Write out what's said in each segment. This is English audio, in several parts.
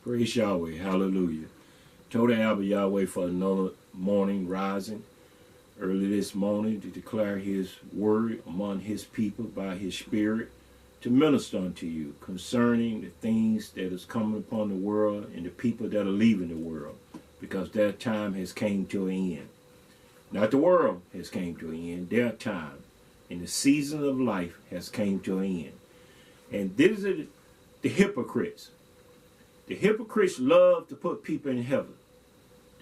Praise Yahweh. Hallelujah. Total Abba Yahweh for another morning rising early this morning to declare his word among his people by his spirit to minister unto you concerning the things that is coming upon the world and the people that are leaving the world, because their time has came to an end. Not the world has came to an end. Their time in the season of life has came to an end. And these are the hypocrites. The hypocrites love to put people in heaven.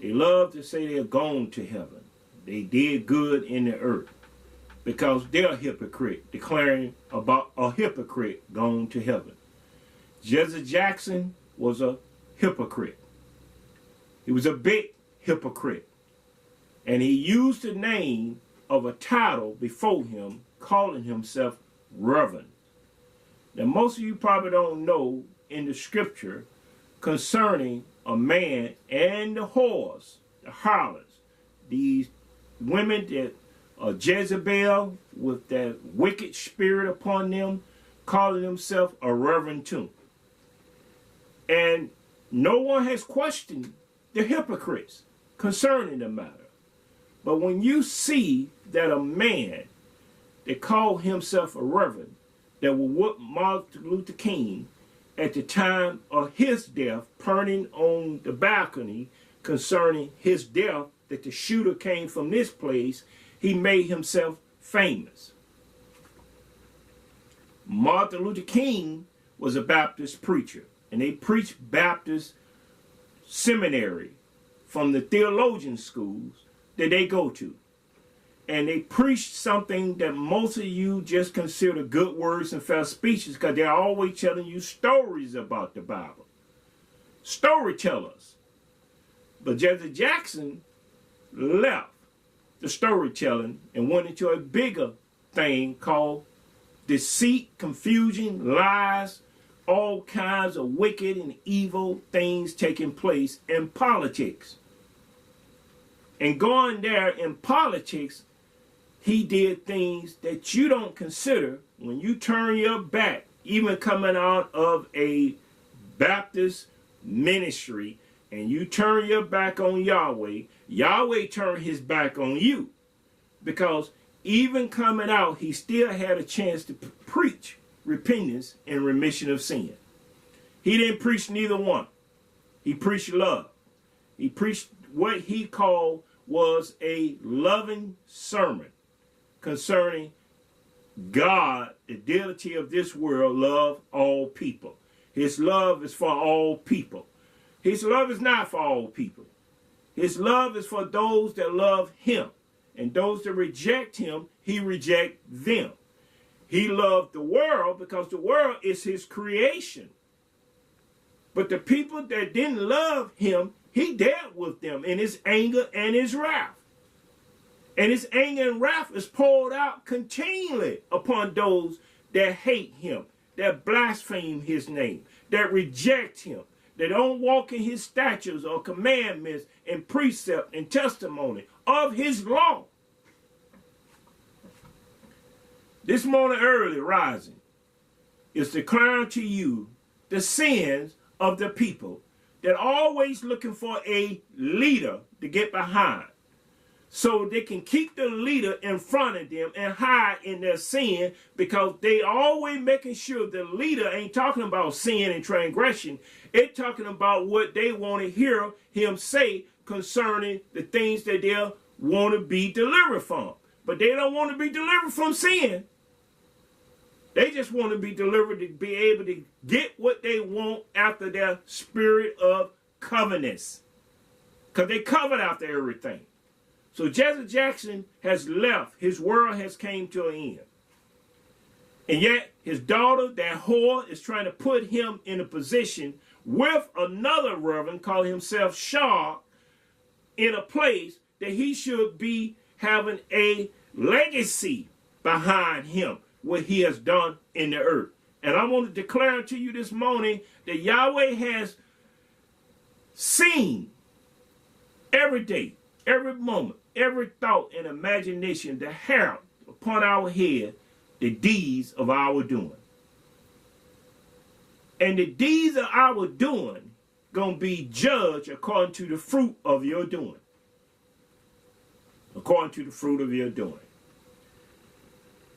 They love to say they're gone to heaven. They did good in the earth because they're a hypocrite, declaring about a hypocrite gone to heaven. Jesse Jackson was a hypocrite. He was a big hypocrite. And he used the name of a title before him, calling himself Reverend. Now, most of you probably don't know in the scripture concerning a man and the whores, the harlots, these women that are Jezebel with that wicked spirit upon them, calling themselves a reverend too. And no one has questioned the hypocrites concerning the matter. But when you see that a man that called himself a reverend, that will whoop Martin Luther King at the time of his death, turning on the balcony concerning his death, that the shooter came from this place, he made himself famous. Martin Luther King was a Baptist preacher, and they preached Baptist seminary from the theologian schools that they go to. And they preached something that most of you just consider good words and fair speeches, because they're always telling you stories about the Bible. Storytellers. But Jesse Jackson left the storytelling and went into a bigger thing called deceit, confusion, lies, all kinds of wicked and evil things taking place in politics. And going there in politics, he did things that you don't consider when you turn your back, even coming out of a Baptist ministry, and you turn your back on Yahweh, Yahweh turned his back on you. Because even coming out, he still had a chance to preach repentance and remission of sin. He didn't preach neither one. He preached love. He preached what he called was a loving sermon concerning God, the deity of this world, love all people. His love is for all people. His love is not for all people. His love is for those that love him. And those that reject him, he rejects them. He loved the world because the world is his creation. But the people that didn't love him, he dealt with them in his anger and his wrath. And his anger and wrath is poured out continually upon those that hate him, that blaspheme his name, that reject him, that don't walk in his statutes or commandments and precept and testimony of his law. This morning early rising is declaring to you the sins of the people that are always looking for a leader to get behind, so they can keep the leader in front of them and hide in their sin, because they always making sure the leader ain't talking about sin and transgression. It's talking about what they want to hear him say concerning the things that they want to be delivered from. But they don't want to be delivered from sin. They just want to be delivered to be able to get what they want after their spirit of covetousness, because they covet after everything. So Jesse Jackson has left. His world has came to an end. And yet his daughter, that whore, is trying to put him in a position with another reverend, calling himself Shaw, in a place that he should be having a legacy behind him, what he has done in the earth. And I want to declare to you this morning that Yahweh has seen every day, every moment, every thought and imagination, the hair upon our head, the deeds of our doing. And the deeds of our doing going to be judged according to the fruit of your doing. According to the fruit of your doing.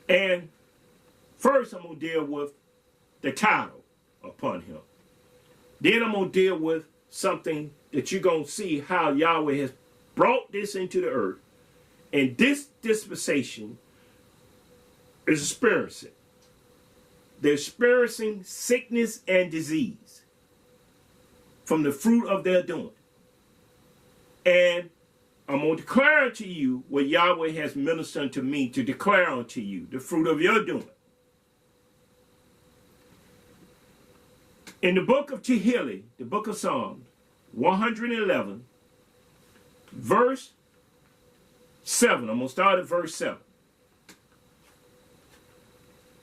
And first I'm going to deal with the title upon him. Then I'm going to deal with something that you're going to see how Yahweh has brought this into the earth. And this dispensation is experiencing. They're experiencing sickness and disease from the fruit of their doing. And I'm going to declare unto you what Yahweh has ministered unto me to declare unto you, the fruit of your doing. In the book of Tehillim, the book of Psalms, 111, verse 7. I'm going to start at verse 7.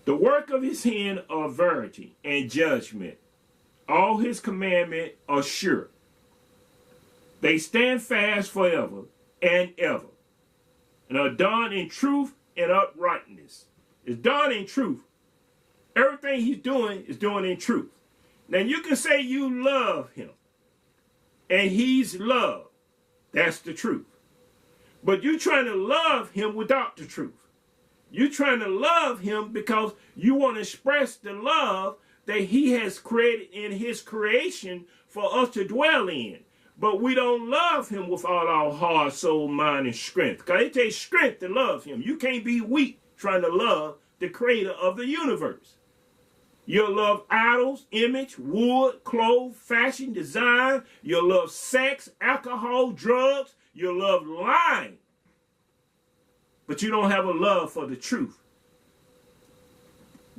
The work of his hand are verity and judgment. All his commandments are sure. They stand fast forever and ever, and are done in truth and uprightness. It's done in truth. Everything he's doing is doing in truth. Now you can say you love him, and he's love. That's the truth. But you're trying to love him without the truth. You're trying to love him because you want to express the love that he has created in his creation for us to dwell in. But we don't love him with all our heart, soul, mind, and strength. Because it takes strength to love him. You can't be weak trying to love the creator of the universe. You'll love idols, image, wood, clothes, fashion, design. You'll love sex, alcohol, drugs. You'll love lying. But you don't have a love for the truth.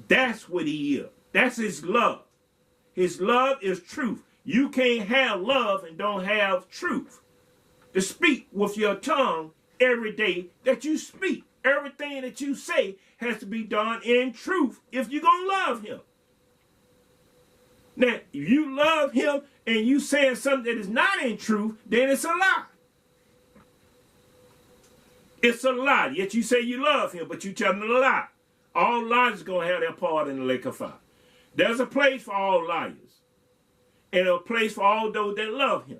That's what he is. That's his love. His love is truth. You can't have love and don't have truth. To speak with your tongue every day that you speak. Everything that you say has to be done in truth if you're going to love him. Now, if you love him and you saying something that is not in truth, then it's a lie. It's a lie. Yet you say you love him, but you telling a lie. All liars are going to have their part in the lake of fire. There's a place for all liars. And a place for all those that love him.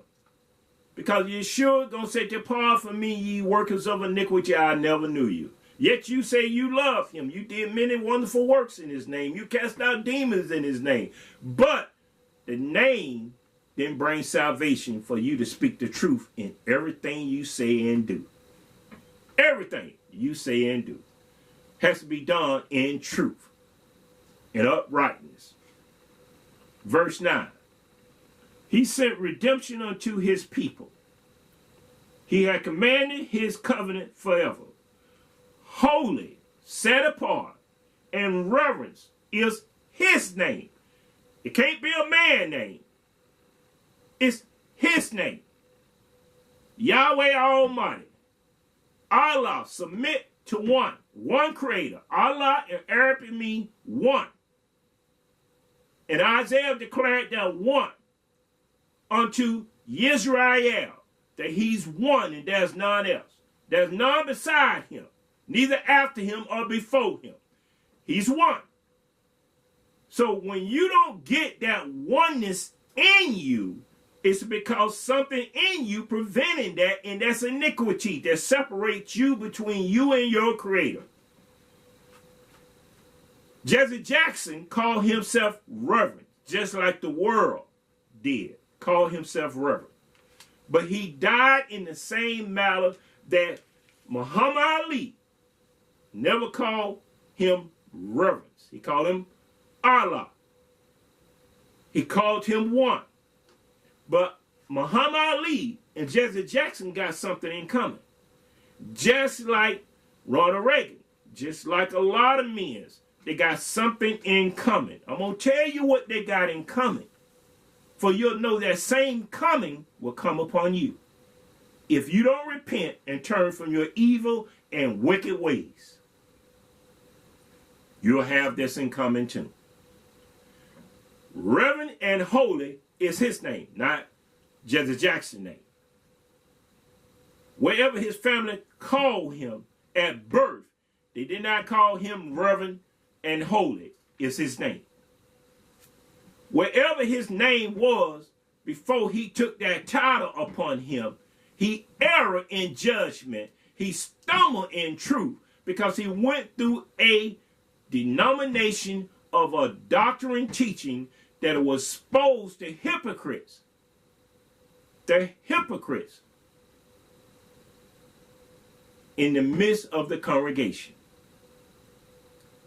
Because Yeshua going to say, depart from me, ye workers of iniquity, I never knew you. Yet you say you love him. You did many wonderful works in his name. You cast out demons in his name. But the name didn't bring salvation for you to speak the truth in everything you say and do. Everything you say and do has to be done in truth and uprightness. Verse 9. He sent redemption unto his people. He had commanded his covenant forever. Holy, set apart, and reverence is his name. It can't be a man's name. It's his name. Yahweh Almighty. Allah, submit to one creator. Allah in Arabic means one. And Isaiah declared that one unto Israel, that he's one and there's none else. There's none beside him, neither after him or before him. He's one. So when you don't get that oneness in you, it's because something in you preventing that, and that's iniquity that separates you between you and your creator. Jesse Jackson called himself Reverend, just like the world did. Called himself Reverend. But he died in the same manner that Muhammad Ali never called him reverence. He called him Allah. He called him one. But Muhammad Ali and Jesse Jackson got something in common. Just like Ronald Reagan, just like a lot of men, they got something in common. I'm going to tell you what they got in common. For you'll know that same coming will come upon you if you don't repent and turn from your evil and wicked ways. You'll have this in common too. Reverend and holy is his name, not Jesse Jackson's name. Wherever his family called him at birth, they did not call him Reverend and holy is his name. Wherever his name was, before he took that title upon him, he erred in judgment. He stumbled in truth because he went through a denomination of a doctrine teaching that was exposed to hypocrites. The hypocrites in the midst of the congregation.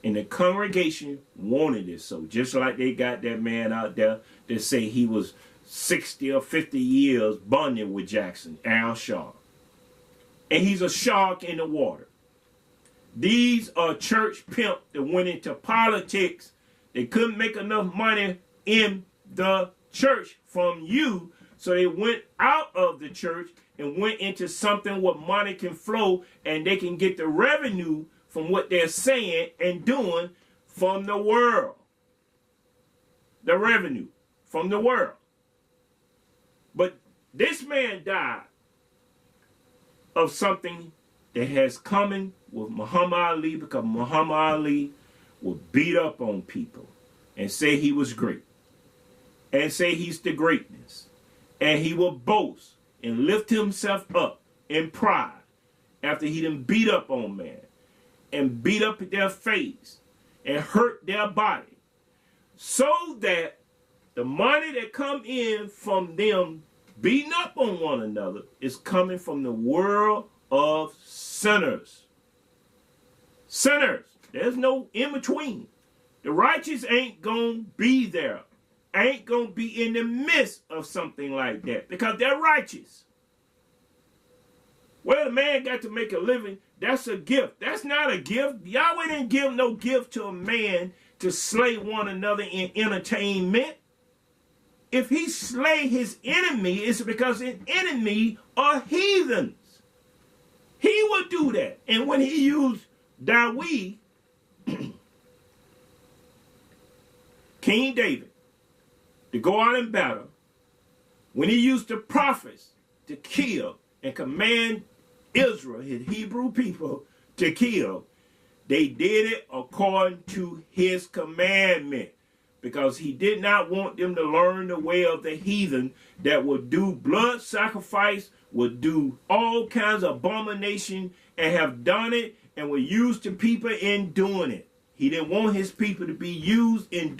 And the congregation wanted it so. Just like they got that man out there that say he was 60 or 50 years bonding with Jackson, Al Shaw. And he's a shark in the water. These are church pimps that went into politics. They couldn't make enough money in the church from you, so they went out of the church and went into something where money can flow and they can get the revenue from what they're saying and doing from the world. The revenue from the world. But this man died of something that has come with Muhammad Ali, because Muhammad Ali would beat up on people and say he was great and say he's the greatness. And he will boast and lift himself up in pride after he done beat up on man and beat up their face and hurt their body, so that the money that come in from them beating up on one another is coming from the world of sinners. Sinners. There's no in between. The righteous ain't gonna be there. Ain't gonna be in the midst of something like that because they're righteous. Well, the man got to make a living. That's a gift. That's not a gift. Yahweh didn't give no gift to a man to slay one another in entertainment. If he slay his enemy, it's because his enemy are heathens. He would do that. And when he used David, King David, to go out in battle, when he used the prophets to kill and command Israel, his Hebrew people, to kill, they did it according to his commandment, because he did not want them to learn the way of the heathen that would do blood sacrifice, would do all kinds of abomination, and have done it and would use the people in doing it. He didn't want his people to be used in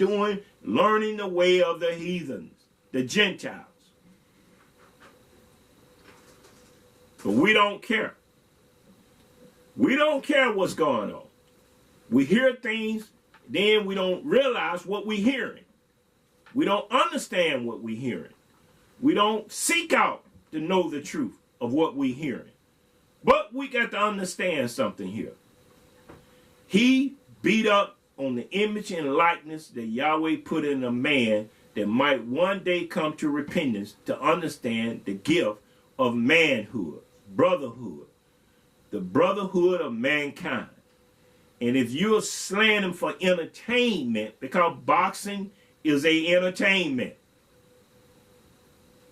learning the way of the heathens, the Gentiles. But we don't care. We don't care what's going on. We hear things, then we don't realize what we're hearing. We don't understand what we're hearing. We don't seek out to know the truth of what we're hearing. But we got to understand something here. He beat up on the image and likeness that Yahweh put in a man that might one day come to repentance, to understand the gift of manhood, brotherhood, the brotherhood of mankind. And if you're slaying him for entertainment, because boxing is a entertainment,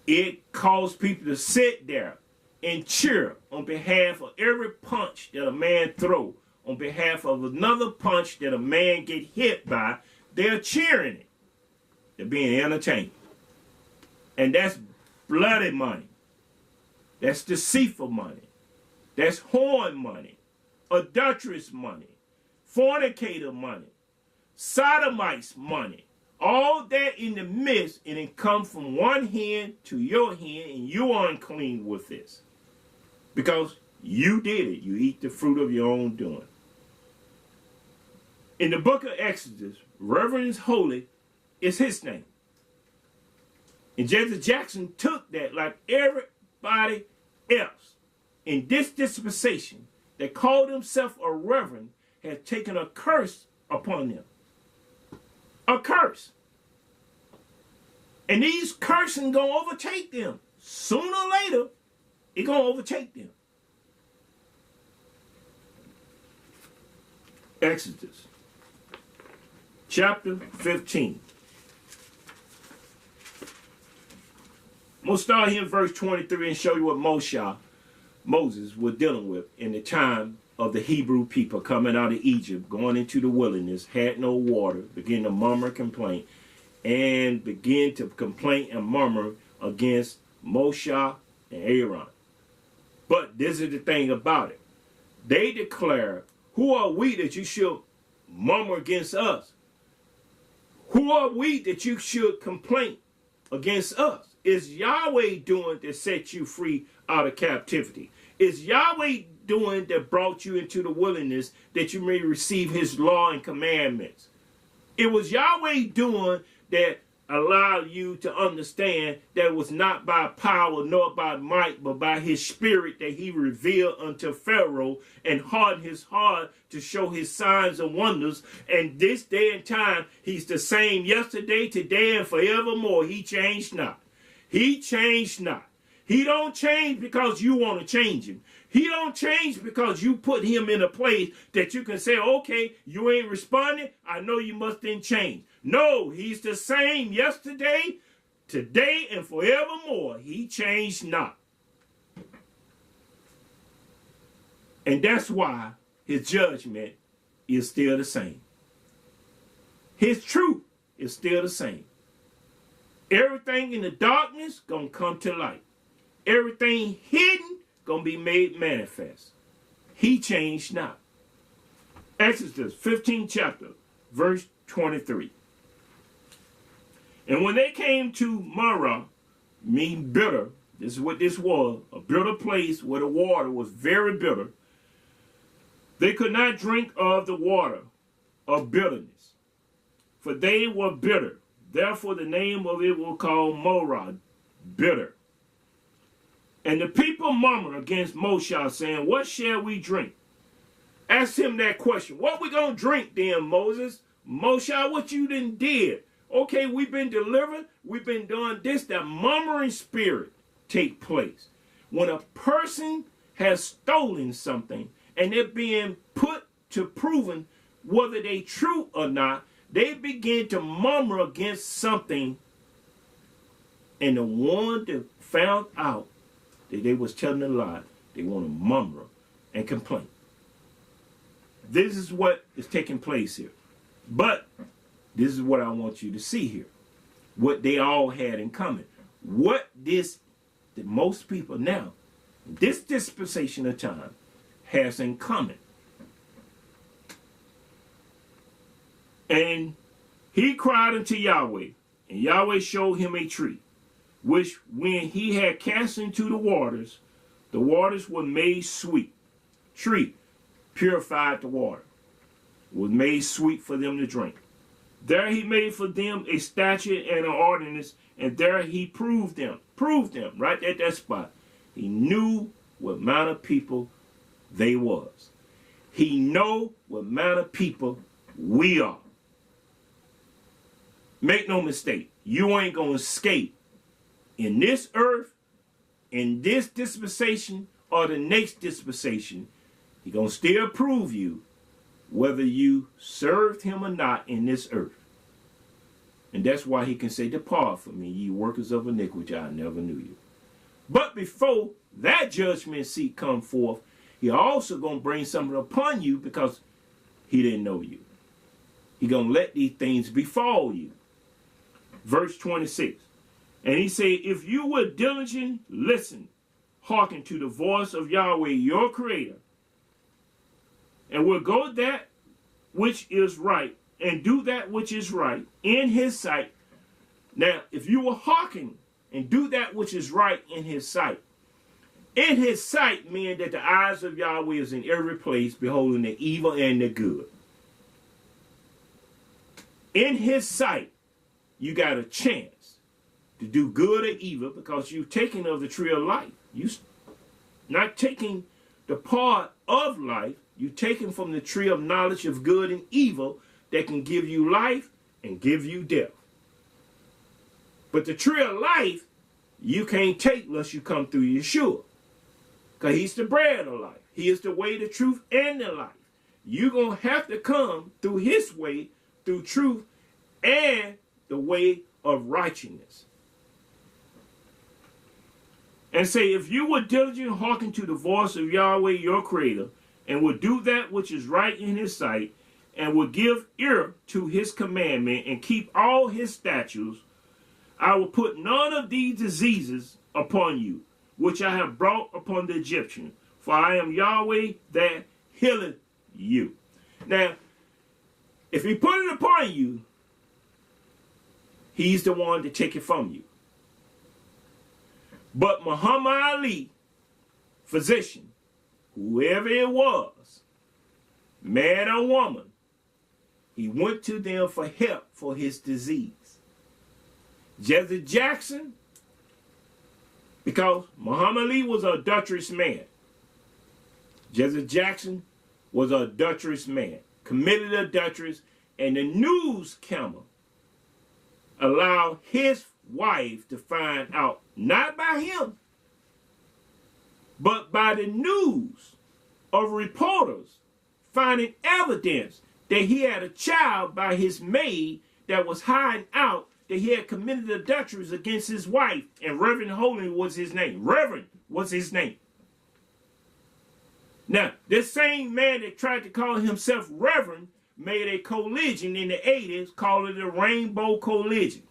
it calls people to sit there and cheer on behalf of every punch that a man throws, on behalf of another punch that a man get hit by. They're cheering it. They're being entertained. And that's bloody money. That's deceitful money. That's whoring money, adulterous money, fornicator money, sodomites money. All that in the midst, and it comes from one hand to your hand, and you're unclean with this. Because you did it. You eat the fruit of your own doing. In the book of Exodus, Reverend Holy is his name. And Jesse Jackson took that like everybody else in this dispensation that called himself a reverend had taken a curse upon them. A curse. And these cursing gonna overtake them. Sooner or later, it's gonna overtake them. Exodus chapter 15. I'm going to start here in verse 23 and show you what Moses was dealing with in the time of the Hebrew people coming out of Egypt, going into the wilderness, had no water, began to murmur, complain, and begin to complain and murmur against Moshe and Aaron. But this is the thing about it. They declare, who are we that you should murmur against us? Who are we that you should complain against us? Is Yahweh doing to set you free out of captivity? Is Yahweh doing that brought you into the wilderness that you may receive his law and commandments? It was Yahweh doing that allowed you to understand that it was not by power nor by might, but by his spirit that he revealed unto Pharaoh and hardened his heart to show his signs and wonders. And this day and time, he's the same yesterday, today, and forevermore. He changed not. He changed not. He don't change because you want to change him. He don't change because you put him in a place that you can say, okay, you ain't responding. I know you must then change. No, he's the same yesterday, today, and forevermore. He changed not. And that's why his judgment is still the same. His truth is still the same. Everything in the darkness gonna come to light. Everything hidden gonna be made manifest. He changed not. Exodus 15th chapter, verse 23. And when they came to Marah, mean bitter, this is what this was, a bitter place where the water was very bitter, they could not drink of the water of bitterness, for they were bitter. Therefore the name of it was called Marah, bitter. And the people murmured against Moshe, saying, what shall we drink? Ask him that question. What we going to drink then, Moses? Moshe, what you done did? Okay, we've been delivered. We've been doing this. That murmuring spirit take place. When a person has stolen something and they're being put to proving whether they true or not, they begin to murmur against something. And the one that found out that they was telling a lie, they want to murmur and complain. This is what is taking place here. But this is what I want you to see here. What they all had in common. What that most people now, this dispensation of time, has in common. And he cried unto Yahweh, and Yahweh showed him a tree, which when he had cast into the waters were made sweet. Tree purified the water, was made sweet for them to drink. There he made for them a statute and an ordinance, and there he proved them right at that spot. He knew what manner of people they was. He know what manner of people we are. Make no mistake, you ain't gonna escape in this earth, in this dispensation, or the next dispensation. He gonna still prove you whether you served him or not in this earth. And that's why he can say, depart from me, ye workers of iniquity, I never knew you. But before that judgment seat come forth, he also gonna bring something upon you because he didn't know you. He gonna let these things befall you. Verse 26. And he said, if you would diligently listen, hearken to the voice of Yahweh, your creator, and will go that which is right, and do that which is right in his sight. Now, if you will hearken and do that which is right in his sight means that the eyes of Yahweh is in every place, beholding the evil and the good. In his sight, you got a chance to do good or evil because you've taken of the tree of life. You not taking the part of life, you taken from the tree of knowledge of good and evil that can give you life and give you death. But the tree of life, you can't take unless you come through Yeshua. Because he's the bread of life. He is the way, the truth, and the life. You're going to have to come through his way, through truth, and the way of righteousness. And say, if you would diligently hearken to the voice of Yahweh your creator, and would do that which is right in his sight, and would give ear to his commandment, and keep all his statutes, I will put none of these diseases upon you, which I have brought upon the Egyptians, for I am Yahweh that healeth you. Now, if he put it upon you, he's the one to take it from you. But Muhammad Ali, physician, whoever it was, man or woman, he went to them for help for his disease. Jesse Jackson, because Muhammad Ali was an adulterous man. Jesse Jackson was an adulterous man, committed adulteries, and the news camera allowed his wife to find out, not by him, but by the news of reporters finding evidence that he had a child by his maid that was hiding out, that he had committed adulteries against his wife, and Reverend Holy was his name. Reverend was his name. Now, this same man that tried to call himself Reverend made a collision in the 80s, called it the Rainbow Collision.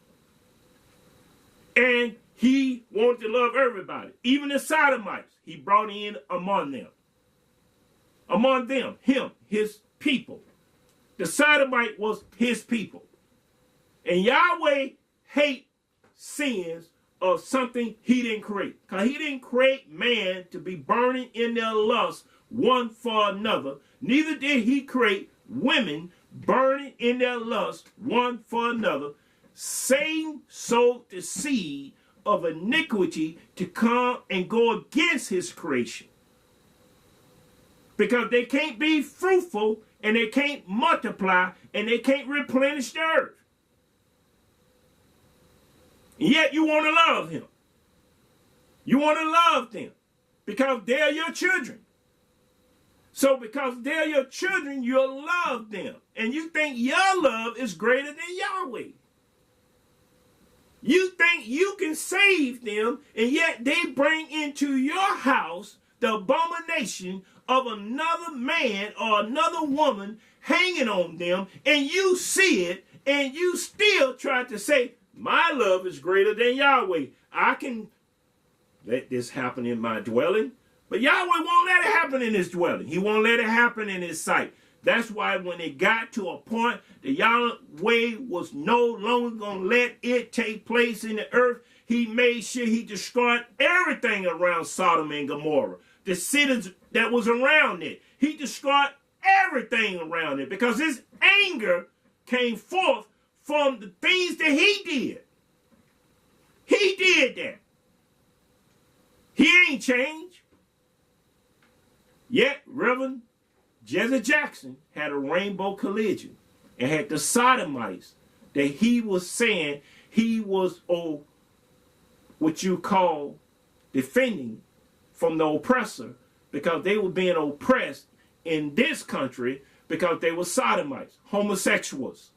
And he wanted to love everybody, even the sodomites. He brought in among them. Among them, him, his people. The sodomite was his people. And Yahweh hates sins of something he didn't create. Because he didn't create man to be burning in their lust one for another. Neither did he create women burning in their lust one for another. Satan sowed the seed of iniquity to come and go against his creation. Because they can't be fruitful, and they can't multiply, and they can't replenish the earth. And yet you want to love him. You want to love them because they're your children. So because they're your children, you'll love them. And you think your love is greater than Yahweh. You think you can save them, and yet they bring into your house the abomination of another man or another woman hanging on them, and you see it, and you still try to say, my love is greater than Yahweh. I can let this happen in my dwelling, but Yahweh won't let it happen in his dwelling. He won't let it happen in his sight. That's why when it got to a point that Yahweh was no longer going to let it take place in the earth, he made sure he destroyed everything around Sodom and Gomorrah, the cities that was around it. He destroyed everything around it because his anger came forth from the things that he did. He did that. He ain't changed. Yet, Reverend Jesse Jackson had a rainbow collision and had the sodomites that he was saying he was, what you call, defending from the oppressor, because they were being oppressed in this country because they were sodomites, homosexuals.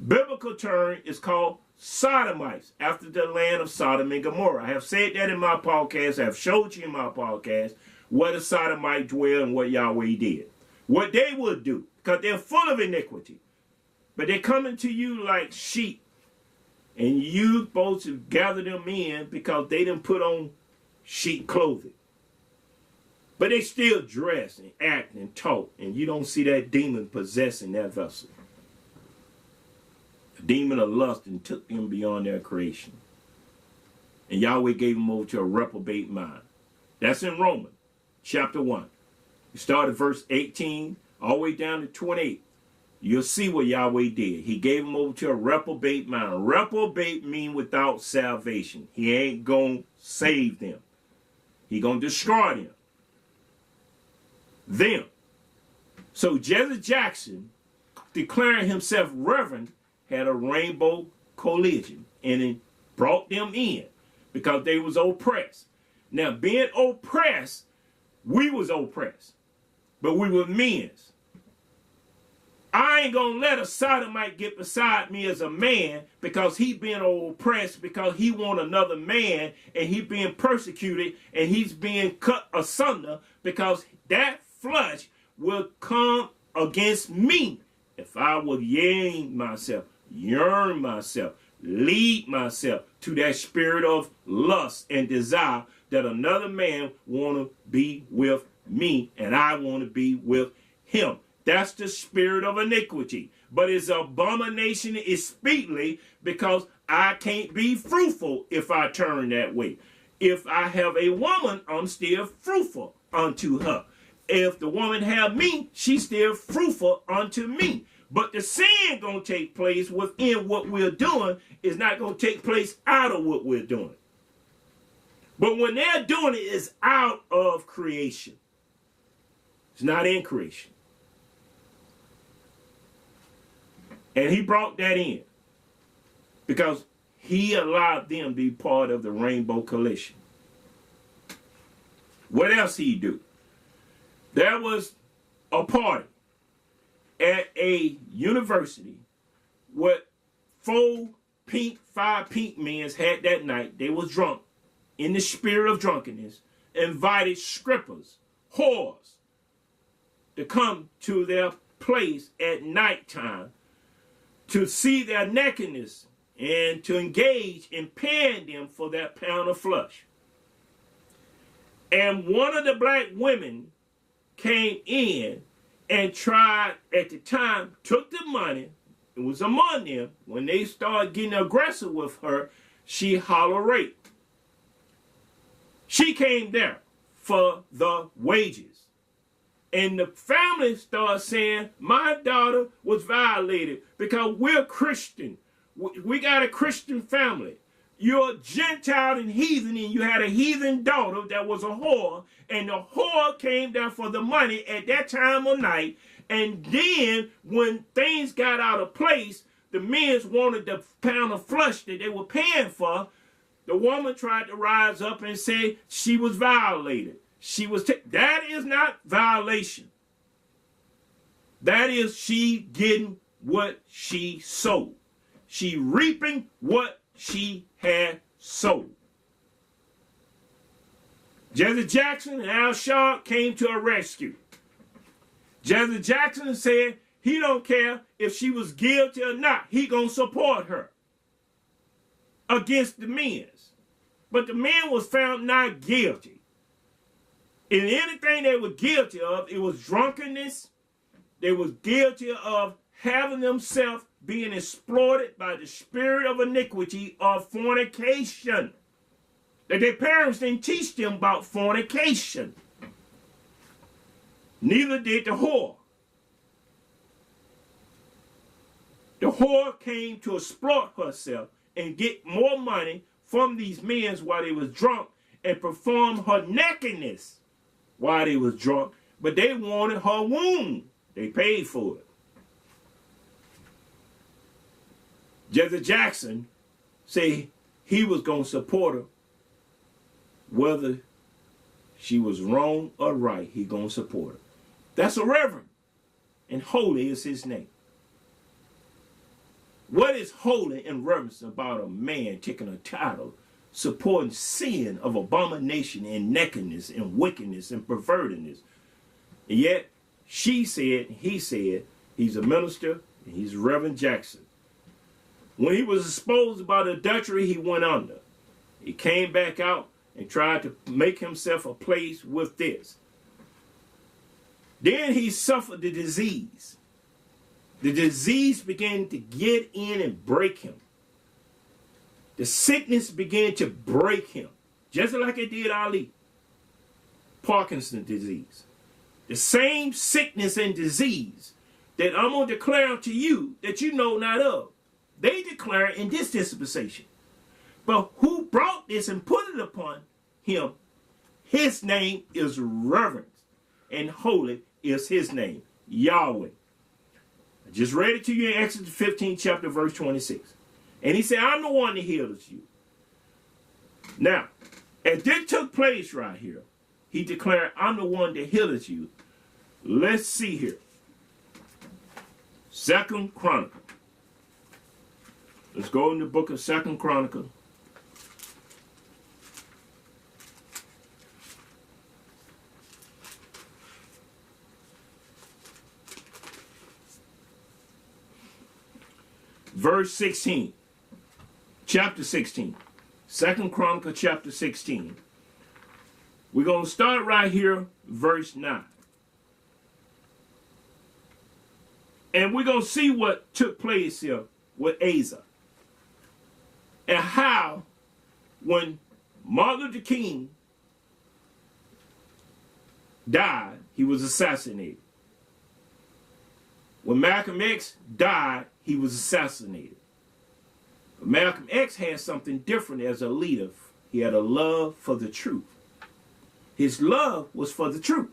Biblical term is called sodomites, after the land of Sodom and Gomorrah. I have said that in my podcast. I have showed you in my podcast where the sodomite dwell and what Yahweh did. What they would do, because they're full of iniquity. But they're coming to you like sheep. And you supposed to gather them in because they didn't put on sheep clothing. But they still dress and act and talk. And you don't see that demon possessing that vessel. A demon of lust and took them beyond their creation. And Yahweh gave them over to a reprobate mind. That's in Romans chapter 1. You start at verse 18 all the way down to 28. You'll see what Yahweh did. He gave them over to a reprobate mind. Reprobate mean without salvation. He ain't going to save them. He going to destroy them. So Jesse Jackson, declaring himself Reverend, had a rainbow collision, and it brought them in because they was oppressed. Now, being oppressed, we was oppressed, but we were men's. I ain't gonna let a sodomite get beside me as a man because he being oppressed, because he want another man, and he being persecuted, and he's being cut asunder because that flesh will come against me if I would yearn myself lead myself to that spirit of lust and desire that another man want to be with me and I want to be with him. That's the spirit of iniquity. But it's abomination is speedily, because I can't be fruitful if I turn that way. If I have a woman, I'm still fruitful unto her. If the woman have me, she's still fruitful unto me. But the sin going to take place within what we're doing. Is not going to take place out of what we're doing. But when they're doing it, it's out of creation. It's not in creation. And he brought that in because he allowed them to be part of the Rainbow Coalition. What else he do? There was a party at a university what 5 pink men had that night. They was drunk in the spirit of drunkenness, invited strippers, whores, to come to their place at nighttime to see their nakedness and to engage in paying them for that pound of flesh. And one of the black women came in and tried, at the time, took the money. It was among them. When they started getting aggressive with her, she hollered rape. She came there for the wages. And the family started saying, my daughter was violated because we're Christian. We got a Christian family. You're Gentile and heathen, and you had a heathen daughter that was a whore, and the whore came there for the money at that time of night. And then when things got out of place, the men wanted the pound of flesh that they were paying for. The woman tried to rise up and say she was violated. That is not violation. That is she getting what she sowed. She reaping what she had sold. Jesse Jackson and Al Sharp came to her rescue. Jesse Jackson said he don't care if she was guilty or not. He gonna support her against the men. But the man was found not guilty. In anything they were guilty of, it was drunkenness. They was guilty of having themselves being exploited by the spirit of iniquity of fornication. That their parents didn't teach them about fornication. Neither did the whore. The whore came to exploit herself and get more money from these men while they was drunk and perform her nakedness while they was drunk, but they wanted her womb. They paid for it. Jesse Jackson said he was going to support her whether she was wrong or right. He going to support her. That's a reverend, and holy is his name. What is holy and reverence about a man taking a title supporting sin of abomination and nakedness and wickedness and pervertedness? And yet he said, he's a minister and he's Reverend Jackson. When he was exposed about adultery, he went under. He came back out and tried to make himself a place with this. Then he suffered the disease. The disease began to get in and break him. The sickness began to break him, just like it did Ali. Parkinson's disease. The same sickness and disease that I'm going to declare unto you that you know not of. They declare in this dispensation. But who brought this and put it upon him? His name is Reverend, and holy is his name, Yahweh. I just read it to you in Exodus 15, chapter, verse 26. And he said, I'm the one that heals you. Now, as this took place right here, he declared, I'm the one that heals you. Let's see here. 2 Chronicle. Let's go in the book of 2 Chronicle. Verse 16. chapter 16. 2 Chronicle chapter 16. We're going to start right here, verse 9. And we're going to see what took place here with Asa. And how, when Martin Luther King died, he was assassinated. When Malcolm X died, he was assassinated. But Malcolm X had something different as a leader. He had a love for the truth. His love was for the truth.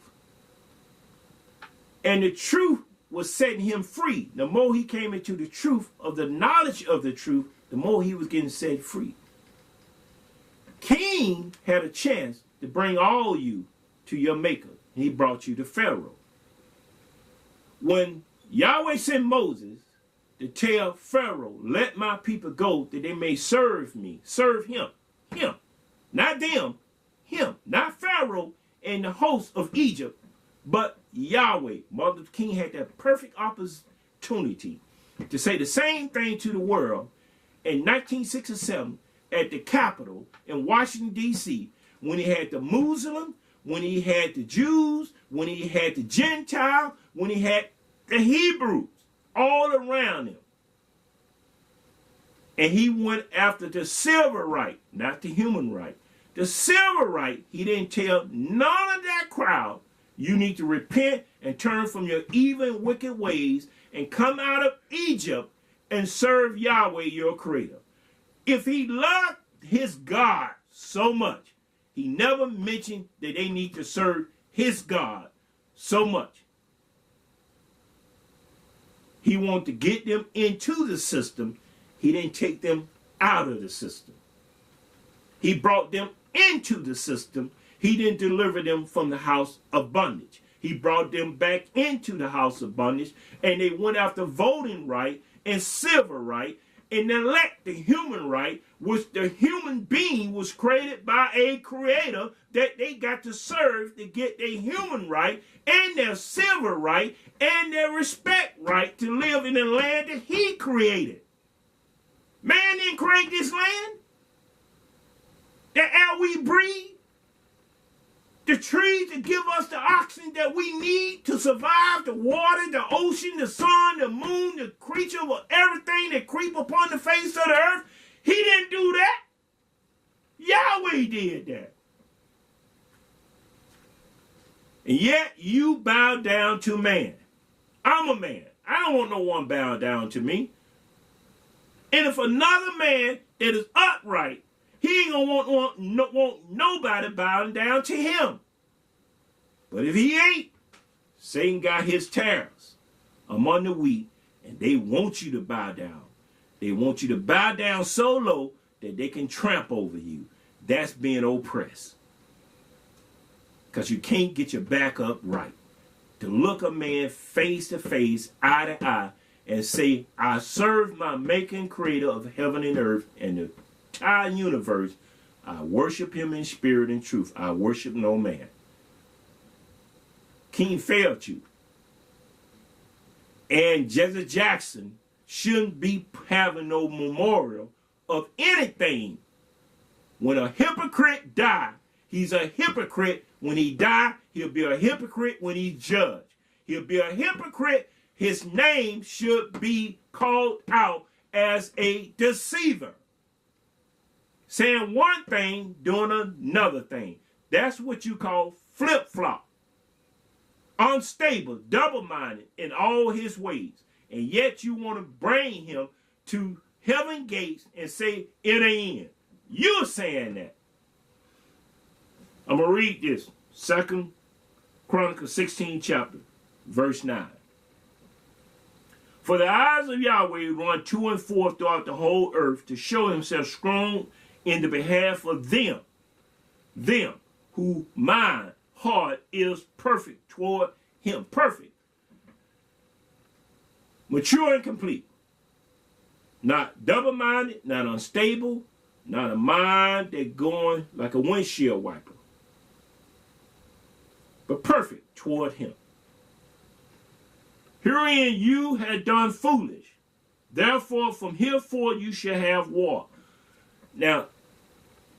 And the truth was setting him free. The more he came into the truth of the knowledge of the truth, the more he was getting set free. King had a chance to bring all you to your maker. And he brought you to Pharaoh. When Yahweh sent Moses to tell Pharaoh, let my people go that they may serve me. Serve him. Him. Not them. Him. Not Pharaoh and the host of Egypt, but Yahweh. Martin Luther King had that perfect opportunity to say the same thing to the world in 1967 at the Capitol in Washington, D.C., when he had the Muslim, when he had the Jews, when he had the Gentile, when he had the Hebrews all around him. And he went after the civil right, not the human right. The civil right, he didn't tell none of that crowd, you need to repent and turn from your evil and wicked ways and come out of Egypt and serve Yahweh, your creator. If he loved his God so much, he never mentioned that they need to serve his God so much. He wanted to get them into the system. He didn't take them out of the system. He brought them into the system. He didn't deliver them from the house of bondage. He brought them back into the house of bondage, and they went after voting right and civil right and neglect the human right, which the human being was created by a creator that they got to serve to get their human right and their civil right and their respect right to live in the land that he created. Man didn't create this land. The air we breathe, the trees that give us the oxygen that we need to survive, the water, the ocean, the sun, the moon, the creature, everything that creep upon the face of the earth. He didn't do that. Yahweh did that. And yet you bow down to man. I'm a man. I don't want no one bowing down to me. And if another man that is upright, he ain't gonna want nobody bowing down to him. But if he ain't, Satan got his tares among the wheat, and they want you to bow down. They want you to bow down so low that they can trample over you. That's being oppressed. Because you can't get your back up right. To look a man face to face, eye to eye, and say, I serve my maker and creator of heaven and earth and the entire universe. I worship him in spirit and truth. I worship no man. King failed you. And Jesse Jackson shouldn't be having no memorial of anything. When a hypocrite die, he's a hypocrite. When he die, he'll be a hypocrite when he's judged. He'll be a hypocrite. His name should be called out as a deceiver. Saying one thing, doing another thing. That's what you call flip-flop. Unstable, double-minded in all his ways. And yet you want to bring him to heaven gates and say, it ain't. You're saying that. I'm going to read this. 2 Chronicles 16 chapter, verse 9. For the eyes of Yahweh run to and forth throughout the whole earth to show himself strong in the behalf of them who mind heart is perfect toward him. Perfect. Mature and complete. Not double-minded, not unstable, not a mind that going like a windshield wiper. But perfect toward him. Herein you had done foolish. Therefore from hereforth you shall have war. Now,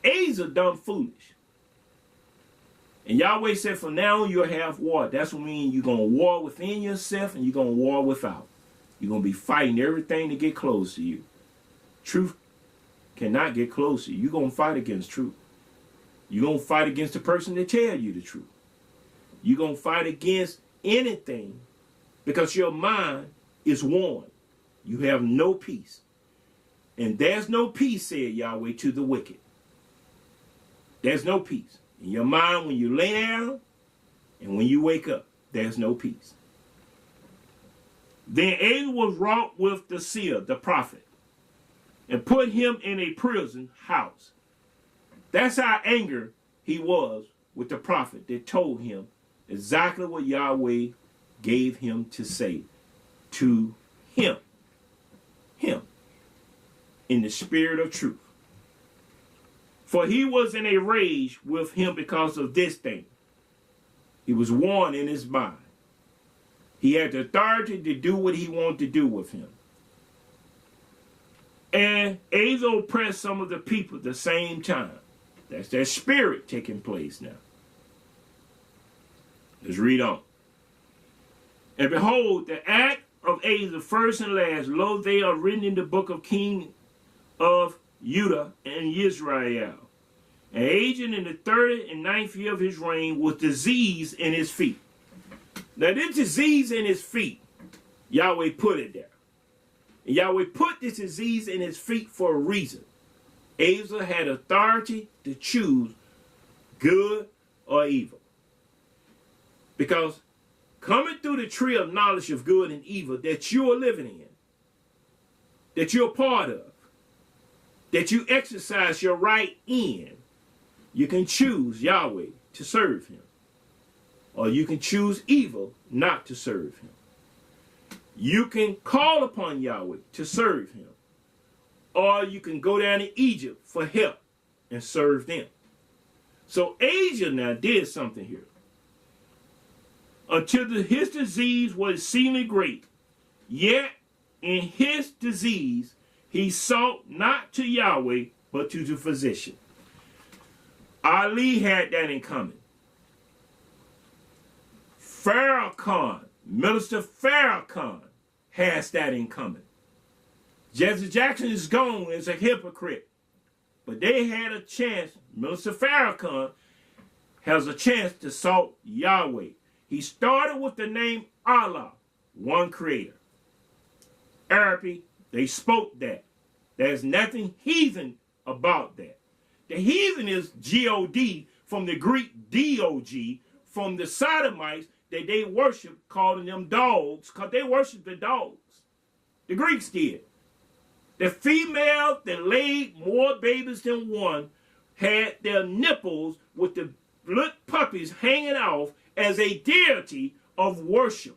Asa done foolish. And Yahweh said, from now on, you'll have war. That's what means you're going to war within yourself and you're going to war without. You're going to be fighting everything to get close to you. Truth cannot get close to you. You're going to fight against truth. You're going to fight against the person that tells you the truth. You're going to fight against anything because your mind is worn. You have no peace. And there's no peace, said Yahweh, to the wicked. There's no peace. In your mind when you lay down and when you wake up, there's no peace. Then Asa was wrought with the seer, the prophet, and put him in a prison house. That's how angry he was with the prophet that told him exactly what Yahweh gave him to say to him. Him. In the spirit of truth. For he was in a rage with him because of this thing. He was warned in his mind. He had the authority to do what he wanted to do with him. And Asa oppressed some of the people at the same time. That's that spirit taking place now. Let's read on. And behold, the act of Asa, first and last, lo, they are written in the book of King of Judah and Israel. And Asa in the 39th year of his reign was disease in his feet. Now this disease in his feet, Yahweh put it there. And Yahweh put this disease in his feet for a reason. Asa had authority to choose good or evil. Because coming through the tree of knowledge of good and evil that you're living in, that you're a part of, that you exercise your right in, you can choose Yahweh to serve him. Or you can choose evil not to serve him. You can call upon Yahweh to serve him. Or you can go down to Egypt for help and serve them. So Asa now did something here. Until his disease was exceedingly great, yet in his disease he sought not to Yahweh, but to the physician. Ali had that in common. Farrakhan, Minister Farrakhan, has that in common. Jesse Jackson is gone as a hypocrite. But they had a chance, Minister Farrakhan has a chance to sought Yahweh. He started with the name Allah, one creator. Arabic, they spoke that. There's nothing heathen about that. The heathen is G-O-D from the Greek D-O-G from the Sodomites that they worship, calling them dogs, because they worship the dogs. The Greeks did. The female that laid more babies than one had their nipples with the little puppies hanging off as a deity of worship.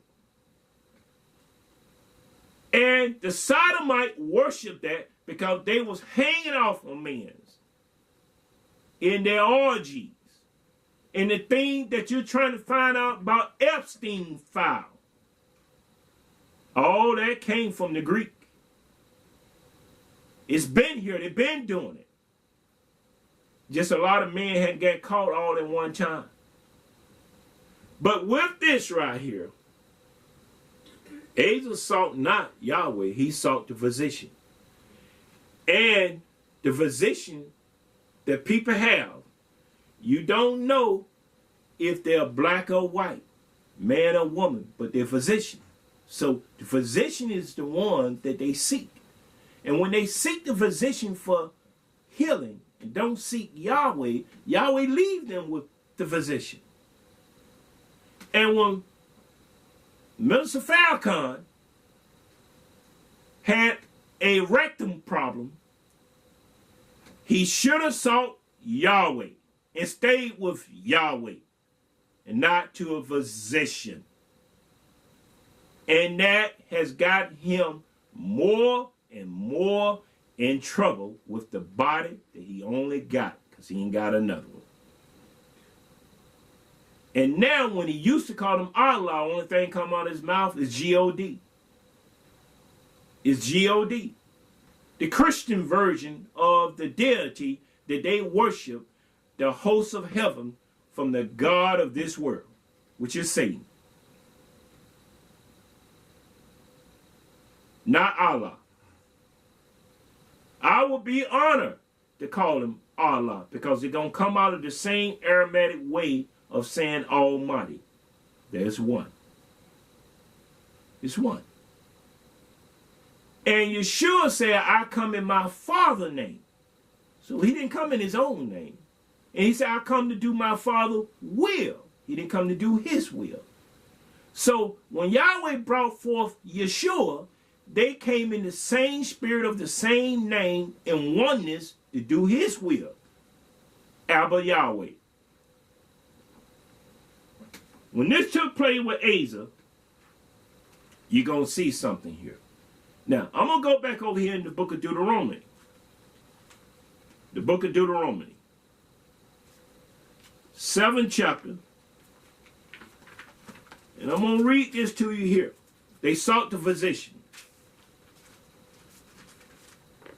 And the Sodomite worshiped that because they was hanging off on men in their orgies. And the thing that you're trying to find out about Epstein file, all that came from the Greek. It's been here. They've been doing it. Just a lot of men hadn't got caught all at one time. But with this right here, Asa sought not Yahweh. He sought the physician. And the physician that people have, you don't know if they're black or white, man or woman, but they're physician. So the physician is the one that they seek. And when they seek the physician for healing and don't seek Yahweh, Yahweh leaves them with the physician. And when Minister Farrakhan had a rectum problem, he should have sought Yahweh and stayed with Yahweh and not to a physician. And that has got him more and more in trouble with the body that he only got because he ain't got another one. And now when he used to call him Allah, only thing come out of his mouth is G-O-D. It's G-O-D. the Christian version of the deity that they worship, the hosts of heaven, from the God of this world, which is Satan. Not Allah. I would be honored to call him Allah, because they're going to come out of the same Aramaic way of saying Almighty. There's one. It's one. And Yeshua said, I come in my Father's name. So he didn't come in his own name. And he said, I come to do my Father's will. He didn't come to do his will. So when Yahweh brought forth Yeshua, they came in the same spirit of the same name and oneness to do his will. Abba Yahweh. When this took place with Asa, you're going to see something here. Now, I'm going to go back over here in the book of Deuteronomy. The book of Deuteronomy. 7th chapter. And I'm going to read this to you here. They sought the physician.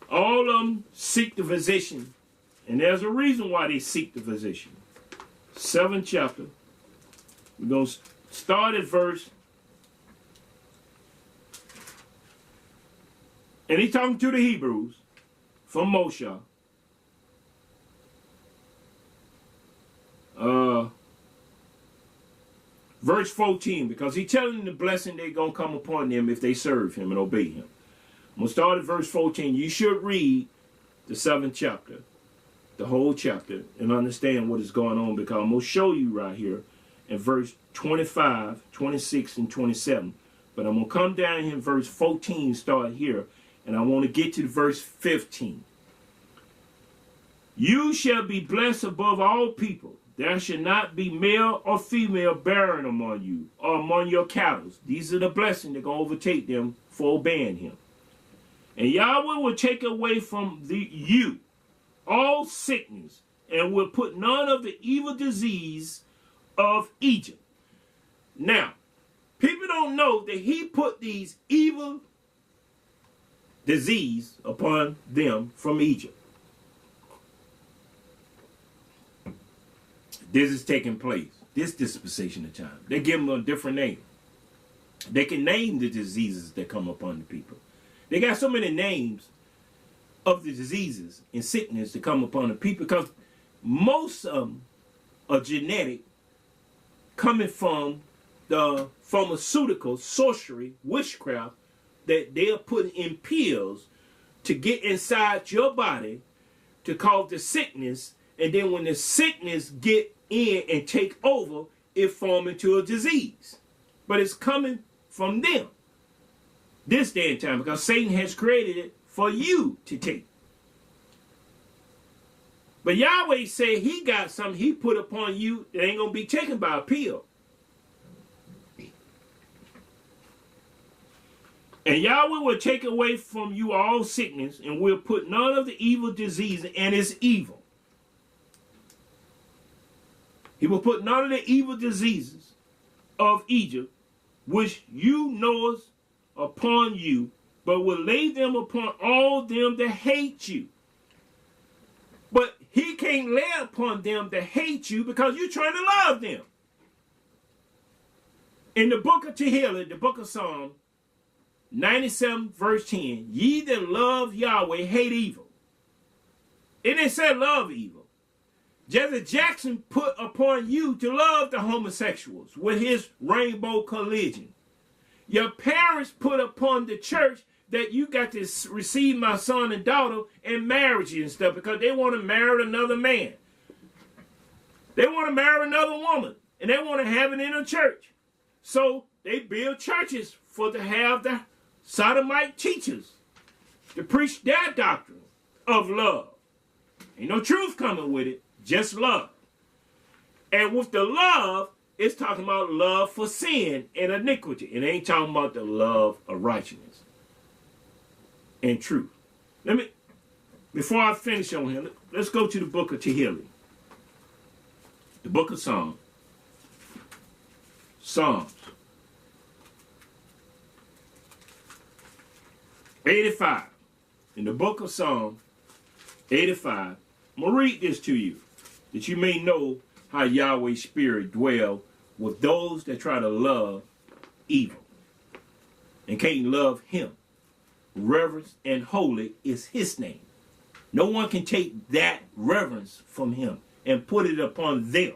All of them seek the physician. And there's a reason why they seek the physician. 7th chapter. We're going to start at verse. And he's talking to the Hebrews from Moshe. Verse 14, because he's telling them the blessing they're going to come upon them if they serve him and obey him. I'm going to start at verse 14. You should read the 7th chapter, the whole chapter, and understand what is going on, because I'm going to show you right here in verse 25, 26, and 27. But I'm going to come down here in verse 14, start here, and I want to get to verse 15. You shall be blessed above all people. There shall not be male or female barren among you, or among your cattle. These are the blessings that going to overtake them for obeying him. And Yahweh will take away from you all sickness, and will put none of the evil disease of Egypt. Now, people don't know that he put these evil disease upon them from Egypt. This is taking place. This dispensation of time. They give them a different name. They can name the diseases that come upon the people. They got so many names of the diseases and sickness that come upon the people, because most of them are genetic, coming from the pharmaceutical, sorcery, witchcraft, that they are putting in pills to get inside your body to cause the sickness, and then when the sickness get in and take over, it form into a disease. But it's coming from them this day and time, because Satan has created it for you to take. But Yahweh said he got something he put upon you that ain't going to be taken by a pill. And Yahweh will take away from you all sickness, and will put none of the evil disease, and it's evil. He will put none of the evil diseases of Egypt, which you knowest, upon you, but will lay them upon all them that hate you. But he can't lay upon them that hate you, because you're trying to love them. In the book of Tehillim, the book of Psalm 97 verse 10, ye that love Yahweh hate evil. It didn't say love evil. Jesse Jackson put upon you to love the homosexuals with his rainbow collision. Your parents put upon the church that you got to receive my son and daughter in marriage and stuff, because they want to marry another man. They want to marry another woman, and they want to have it in a church. So they build churches for to have the sodomite teachers to preach their doctrine of love. Ain't no truth coming with it, just love. And with the love, it's talking about love for sin and iniquity. It ain't talking about the love of righteousness and truth. Before I finish on here, let's go to the book of Tehillim. The book of Psalms. Psalms 85. in the book of Psalm 85. I'm going to read this to you, that you may know how Yahweh's spirit dwells with those that try to love evil and can't love him. Reverence and holy is his name. No one can take that reverence from him and put it upon them.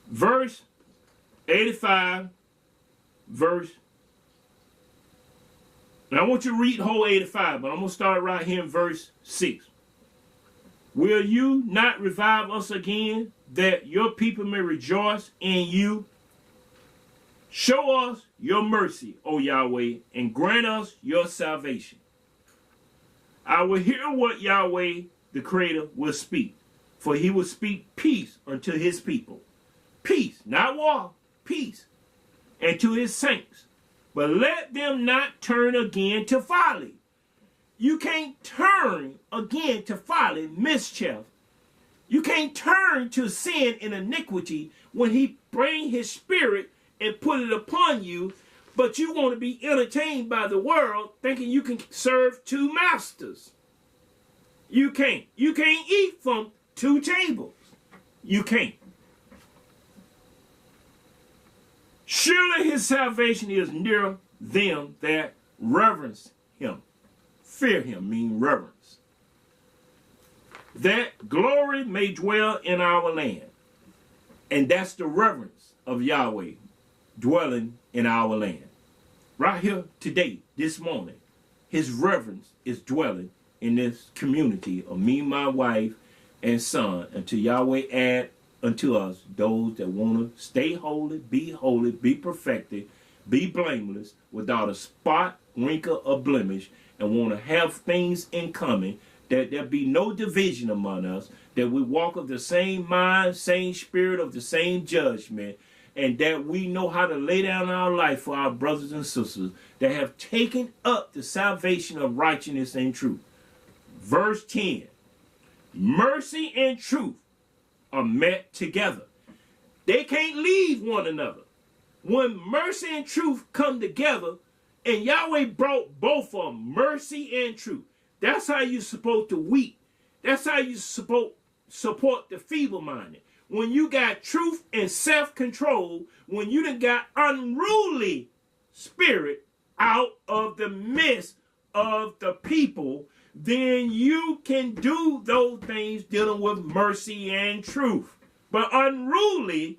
Verse 85, now I want you to read whole 85, but I'm going to start right here in verse 6. Will you not revive us again, that your people may rejoice in you? Show us your mercy, O Yahweh, and grant us your salvation. I will hear what Yahweh, the Creator, will speak, for he will speak peace unto his people. Peace, not war, peace, and to his saints. But let them not turn again to folly. You can't turn again to folly, mischief. You can't turn to sin and iniquity when he bring his spirit and put it upon you, but you want to be entertained by the world thinking you can serve two masters. You can't. You can't eat from two tables. You can't. Surely his salvation is near them that reverence him. Fear him means reverence. That glory may dwell in our land. And that's the reverence of Yahweh dwelling in our land. Right here today, this morning, his reverence is dwelling in this community of me, my wife, and son, until Yahweh add unto us those that want to stay holy, be perfected, be blameless, without a spot, wrinkle, or blemish, and want to have things in common, that there be no division among us, that we walk of the same mind, same spirit, of the same judgment, and that we know how to lay down our life for our brothers and sisters that have taken up the salvation of righteousness and truth. Verse 10, mercy and truth are met together. They can't leave one another. When mercy and truth come together, and Yahweh brought both of them, mercy and truth. That's how you're supposed to weep. That's how you're supposed to support the feeble-minded. When you got truth and self-control, when you done got unruly spirit out of the midst of the people, then you can do those things dealing with mercy and truth. But unruly,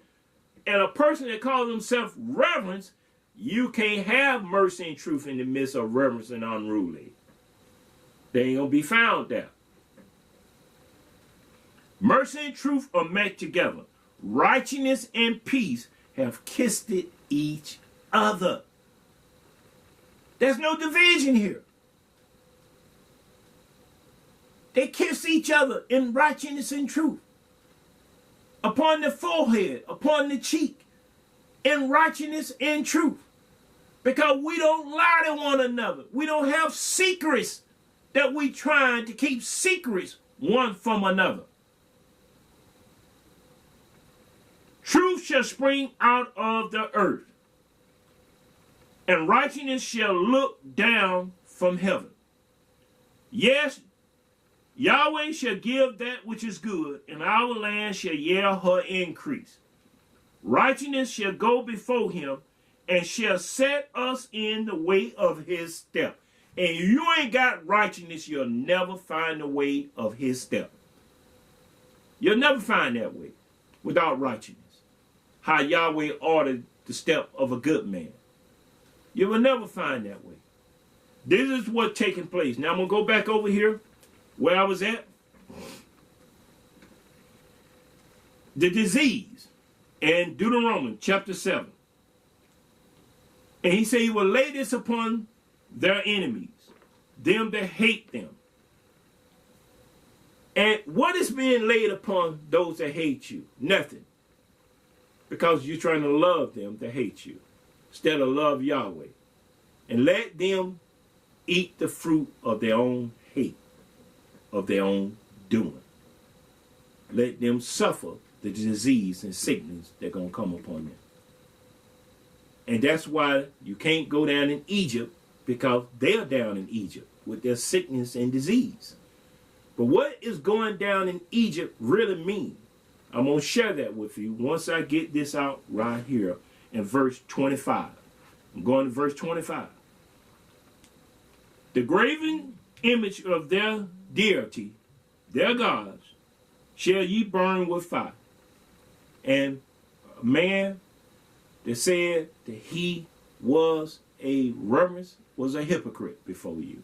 and a person that calls himself reverence, you can't have mercy and truth in the midst of reverence and unruly. They ain't gonna be found there. Mercy and truth are met together. Righteousness and peace have kissed each other. There's no division here. They kiss each other in righteousness and truth. Upon the forehead, upon the cheek, in righteousness and truth. Because we don't lie to one another. We don't have secrets that we trying to keep secrets one from another. Truth shall spring out of the earth, and righteousness shall look down from heaven. Yes, Yahweh shall give that which is good, and our land shall yield her increase. Righteousness shall go before him, and shall set us in the way of his step. And if you ain't got righteousness, you'll never find the way of his step. You'll never find that way without righteousness. How Yahweh ordered the step of a good man. You will never find that way. This is what's taking place. Now I'm going to go back over here where I was at. The disease in Deuteronomy chapter 7. And he said he will lay this upon their enemies, them that hate them. And what is being laid upon those that hate you? Nothing. Because you're trying to love them that hate you instead of love Yahweh. And let them eat the fruit of their own hate, of their own doing. Let them suffer the disease and sickness that are going to come upon them. And that's why you can't go down in Egypt because they're down in Egypt with their sickness and disease. But what is going down in Egypt really mean? I'm going to share that with you once I get this out right here in verse 25. I'm going to verse 25. The graven image of their deity, their gods, shall ye burn with fire. And a man that said that he was a reverend was a hypocrite before you.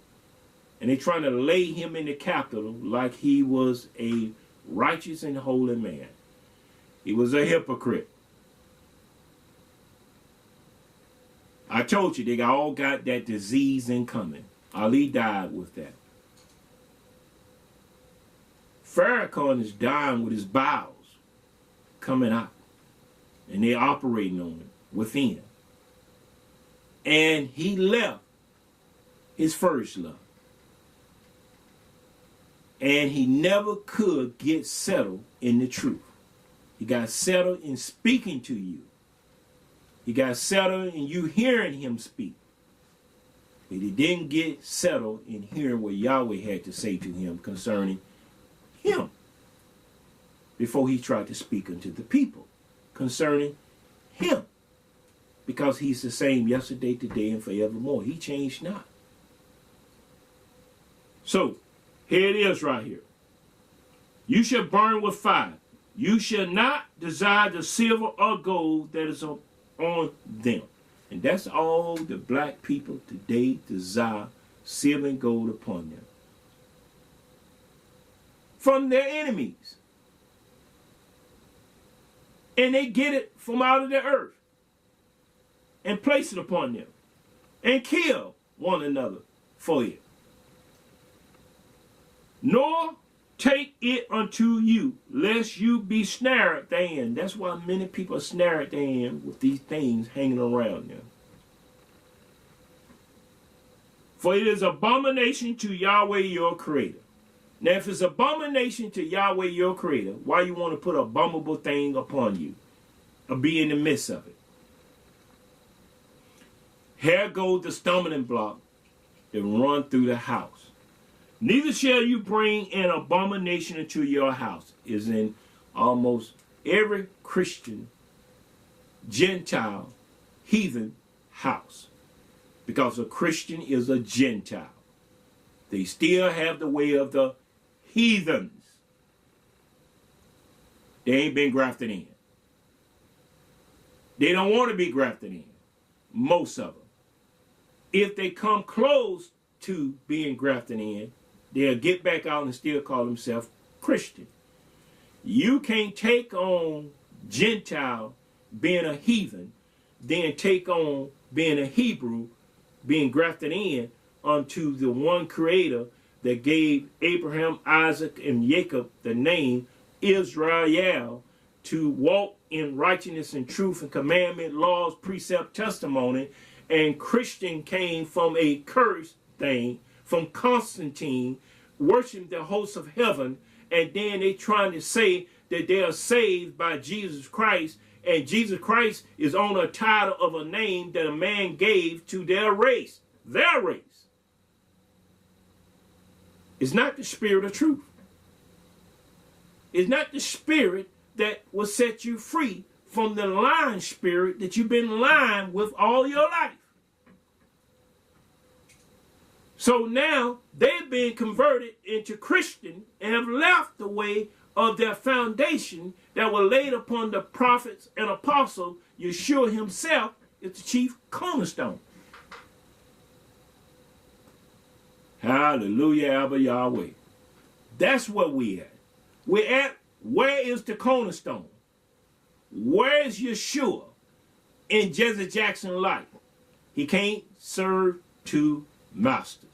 And they're trying to lay him in the capital like he was a righteous and holy man. He was a hypocrite. I told you, they all got that disease in common. Ali died with that. Farrakhan is dying with his bowels coming out. And they're operating on it within. And he left his first love. And he never could get settled in the truth. He got settled in speaking to you. He got settled in you hearing him speak. But he didn't get settled in hearing what Yahweh had to say to him concerning him before he tried to speak unto the people concerning him. Because he's the same yesterday, today, and forevermore. He changed not. So, here it is right here. You shall burn with fire. You shall not desire the silver or gold that is on them. And that's all the black people today desire, silver and gold upon them. From their enemies. And they get it from out of the earth. And place it upon them. And kill one another for it. Nor take it unto you, lest you be snared therein. That's why many people are snared therein with these things hanging around them. For it is abomination to Yahweh your Creator. Now, if it's abomination to Yahweh your Creator, why you want to put an abominable thing upon you or be in the midst of it? Here goes the stumbling block that run through the house. Neither shall you bring an abomination into your house. Is in almost every Christian, Gentile, heathen house. Because a Christian is a Gentile. They still have the way of the heathens. They ain't been grafted in. They don't want to be grafted in. Most of them. If they come close to being grafted in, they'll get back out and still call themselves Christian. You can't take on Gentile being a heathen, then take on being a Hebrew, being grafted in unto the one Creator that gave Abraham, Isaac, and Jacob the name Israel to walk in righteousness and truth and commandment, laws, precept, testimony. And Christian came from a cursed thing, from Constantine, worshiping the hosts of heaven, and then they trying to say that they are saved by Jesus Christ, and Jesus Christ is on a title of a name that a man gave to their race. Their race. It's not the spirit of truth. It's not the spirit that will set you free from the lying spirit that you've been lying with all your life. So now they've been converted into Christian and have left the way of their foundation that were laid upon the prophets and apostles. Yeshua himself is the chief cornerstone. Hallelujah, Abba Yahweh. That's where we at. We're at, where is the cornerstone? Where is Yeshua in Jesse Jackson's life? He can't serve two masters.